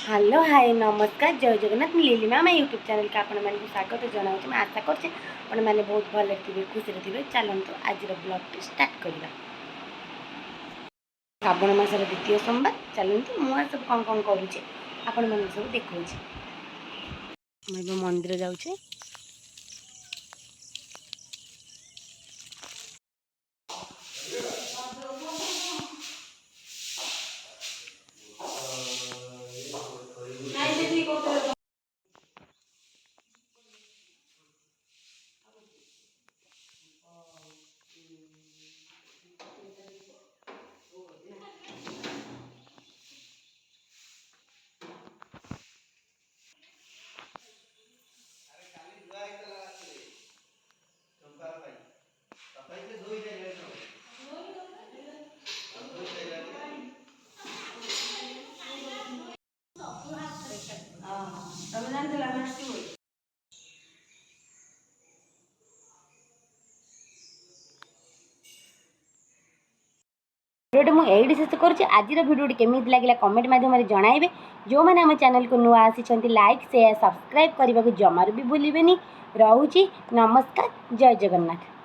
Hello hi नमस्कार जय Jagannath lily ma'am YouTube channel का आपण मानक स्वागत जनाऊँ। मैं आशा करछे आपण माने बहुत भले थे खुशी थे। चलतु आज ब्लॉग स्टार्ट करवा। श्रावण मासर द्वितीय सोमवार। चलतु मुझे सब कौन कौन करुचे आपण मानक सब देखा। मंदिर जाऊे। भिडियो मुझे शेष करुँच। आज भिडियो केमी लगे कमेंट माध्यम जनइबे। जो मैंने आम चैनल को नुआ आसी लाइक शेयर सब्सक्राइब करने को जमार भी भूलें। रोची नमस्कार जय जगन्नाथ।